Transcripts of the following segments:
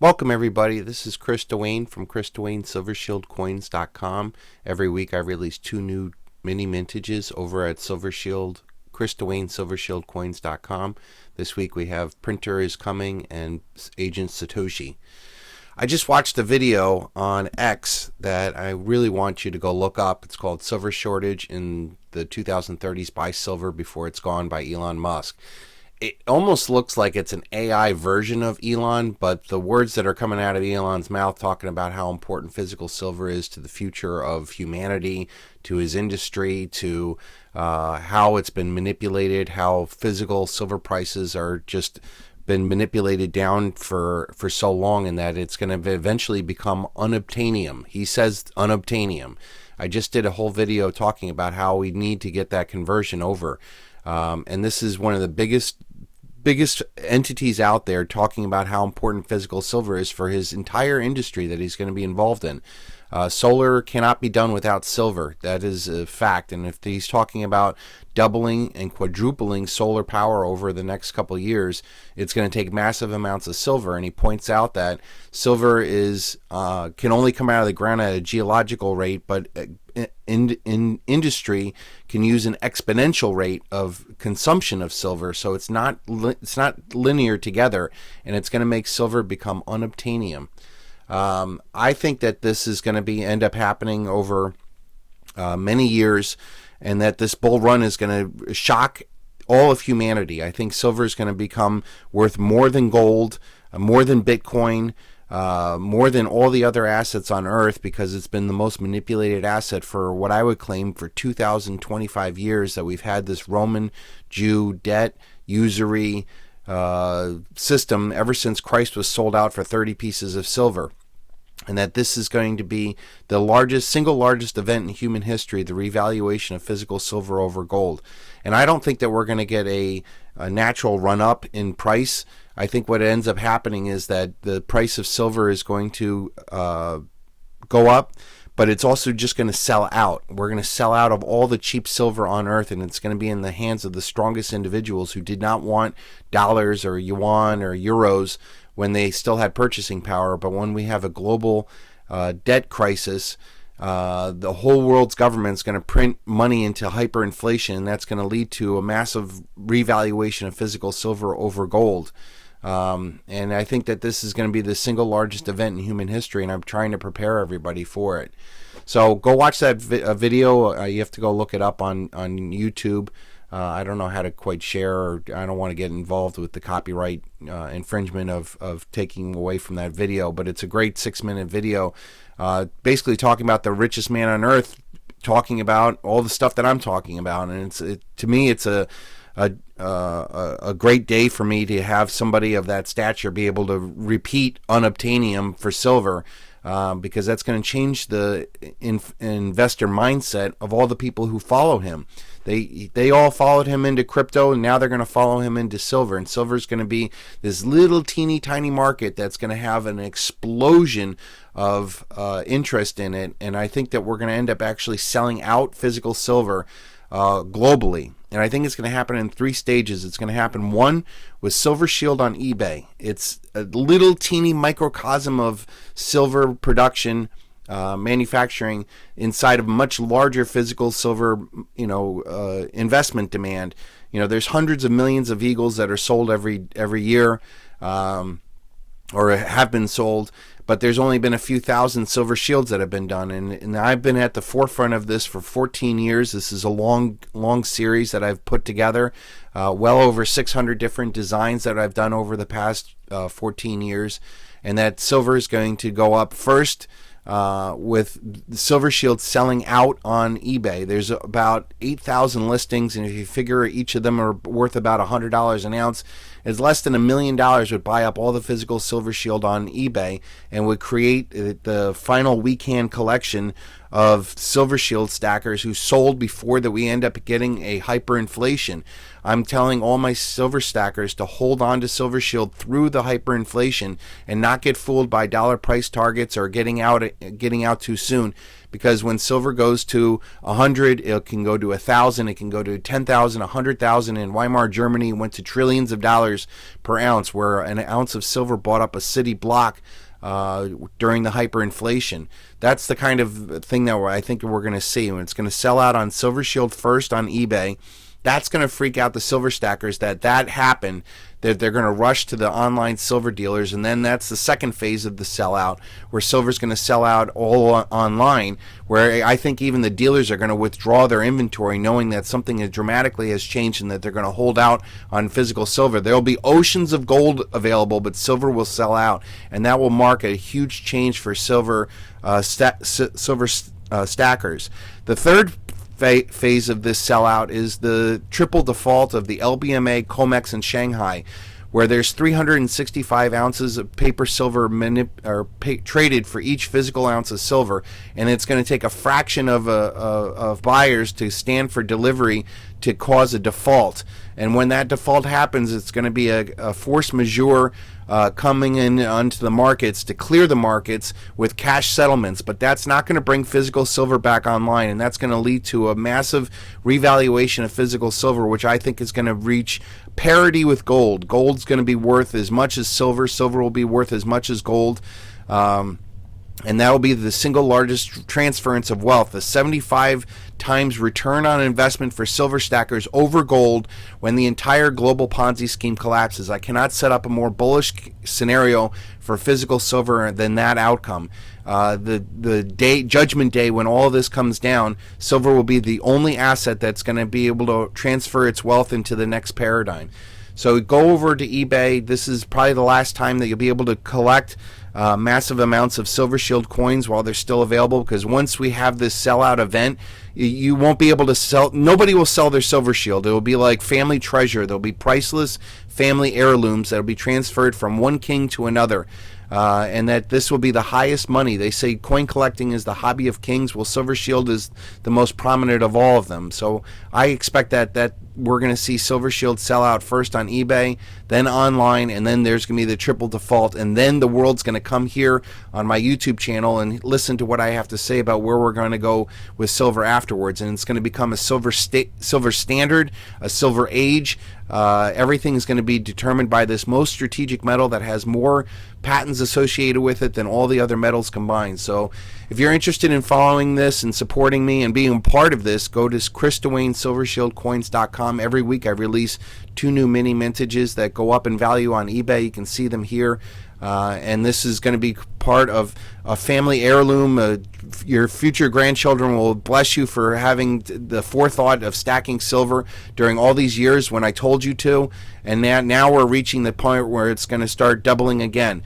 Welcome everybody. This is Chris Dwayne from ChrisDwayneSilverShieldCoins.com. Every week I release two new mini mintages over at ChrisDwayneSilverShieldCoins.com. This week we have Printer is Coming and Agent Satoshi. I just watched a video on X that I really want you to go look up. It's called Silver Shortage in the 2030s Buy Silver Before It's Gone by Elon Musk. It almost looks like it's an AI version of Elon, but the words that are coming out of Elon's mouth talking about how important physical silver is to the future of humanity, to his industry, to how it's been manipulated, how physical silver prices are just been manipulated down for so long, and that it's going to eventually become unobtanium. He says unobtanium. I just did a whole video talking about how we need to get that conversion over. And this is one of the biggest entities out there talking about how important physical silver is for his entire industry that he's going to be involved in. Solar cannot be done without silver. That is a fact. And if he's talking about doubling and quadrupling solar power over the next couple of years, it's going to take massive amounts of silver. And he points out that silver is can only come out of the ground at a geological rate, but in industry can use an exponential rate of consumption of silver. So it's not linear together, and it's going to make silver become unobtanium. I think that this is going to end up happening over many years, and that this bull run is going to shock all of humanity. I think silver is going to become worth more than gold, more than Bitcoin, more than all the other assets on Earth, because it's been the most manipulated asset for what I would claim for 2,025 years that we've had this Roman Jew debt usury system ever since Christ was sold out for 30 pieces of silver. And that this is going to be the single largest event in human history, the revaluation of physical silver over gold. And I don't think that we're going to get a natural run up in price. I think what ends up happening is that the price of silver is going to go up, but it's also just going to sell out. We're going to sell out of all the cheap silver on Earth, and it's going to be in the hands of the strongest individuals who did not want dollars or yuan or euros when they still had purchasing power. But when we have a global debt crisis, the whole world's government is going to print money into hyperinflation, and that's going to lead to a massive revaluation of physical silver over gold. And I think that this is going to be the single largest event in human history, and I'm trying to prepare everybody for it. So go watch that video. You have to go look it up on YouTube. I don't know how to quite share, or I don't want to get involved with the copyright infringement of taking away from that video, but it's a great 6-minute video basically talking about the richest man on Earth, talking about all the stuff that I'm talking about. And to me, it's a great day for me to have somebody of that stature be able to repeat unobtanium for silver, because that's going to change the investor mindset of all the people who follow him. They all followed him into crypto, and now they're going to follow him into silver. And silver is going to be this little teeny tiny market that's going to have an explosion of interest in it. And I think that we're going to end up actually selling out physical silver globally. And I think it's going to happen in 3 stages. It's going to happen, one, with Silver Shield on eBay. It's a little teeny microcosm of silver production, manufacturing inside of much larger physical silver, investment demand. There's hundreds of millions of eagles that are sold every year, or have been sold, but there's only been a few thousand silver shields that have been done. And I've been at the forefront of this for 14 years. This is a long series that I've put together, well over 600 different designs that I've done over the past 14 years. And that silver is going to go up first with the Silver Shield selling out on eBay. There's about 8,000 listings, and if you figure each of them are worth about $100 an ounce, it's less than $1 million would buy up all the physical Silver Shield on eBay and would create the final weekend collection of Silver Shield stackers who sold before that we end up getting a hyperinflation. I'm telling all my silver stackers to hold on to Silver Shield through the hyperinflation and not get fooled by dollar price targets or getting out too soon, because when silver goes to 100, it can go to 1,000, it can go to 10,000, 100,000. In Weimar, Germany, it went to trillions of dollars per ounce, where an ounce of silver bought up a city block during the hyperinflation. That's the kind of thing that I think we're going to see. When it's going to sell out on Silver Shield first on eBay, that's going to freak out the silver stackers that happened. They're going to rush to the online silver dealers, and then that's the second phase of the sellout, where silver's going to sell out all online, where I think even the dealers are going to withdraw their inventory, knowing that something dramatically has changed and that they're going to hold out on physical silver. There will be oceans of gold available, but silver will sell out, and that will mark a huge change for silver stackers. The third phase of this sellout is the triple default of the LBMA, COMEX, and Shanghai, where there's 365 ounces of paper silver traded for each physical ounce of silver, and it's going to take a fraction of buyers to stand for delivery to cause a default. And when that default happens, it's going to be a force majeure coming in onto the markets to clear the markets with cash settlements. But that's not going to bring physical silver back online, and that's going to lead to a massive revaluation of physical silver, which I think is going to reach parity with gold. Gold's going to be worth as much as silver. Silver will be worth as much as gold. And that will be the single largest transference of wealth, the 75 times return on investment for silver stackers over gold when the entire global Ponzi scheme collapses. I cannot set up a more bullish scenario for physical silver than that outcome. Judgment day, when all of this comes down, silver will be the only asset that's going to be able to transfer its wealth into the next paradigm. So go over to eBay. This is probably the last time that you'll be able to collect massive amounts of Silver Shield coins while they're still available, because once we have this sellout event, you won't be able to sell. Nobody will sell their Silver Shield. It will be like family treasure. There'll be priceless family heirlooms that will be transferred from one king to another. And that this will be the highest money. They say coin collecting is the hobby of kings. Well, Silver Shield is the most prominent of all of them. So I expect that we're going to see Silver Shield sell out first on eBay, then online, and then there's going to be the triple default, and then the world's going to come here on my YouTube channel and listen to what I have to say about where we're going to go with silver afterwards. And it's going to become a silver standard, a silver age. Everything is going to be determined by this most strategic metal that has more patents associated with it than all the other metals combined. So if you're interested in following this and supporting me and being a part of this, go to ChrisDewayneSilverShieldCoins.com. Every week I release 2 new mini mintages that go up in value on eBay. You can see them here. And this is going to be part of a family heirloom. Your future grandchildren will bless you for having the forethought of stacking silver during all these years when I told you to. And now we're reaching the point where it's going to start doubling again.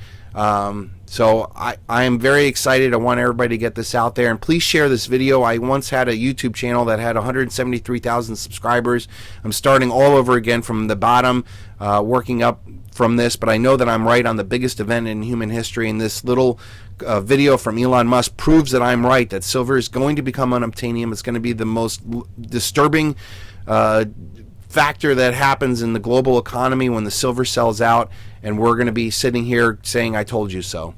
So I am very excited. I want everybody to get this out there. And please share this video. I once had a YouTube channel that had 173,000 subscribers. I'm starting all over again from the bottom, working up from this, but I know that I'm right on the biggest event in human history, and this little video from Elon Musk proves that I'm right, that silver is going to become unobtainium. It's going to be the most disturbing factor that happens in the global economy when the silver sells out, and we're going to be sitting here saying, I told you so.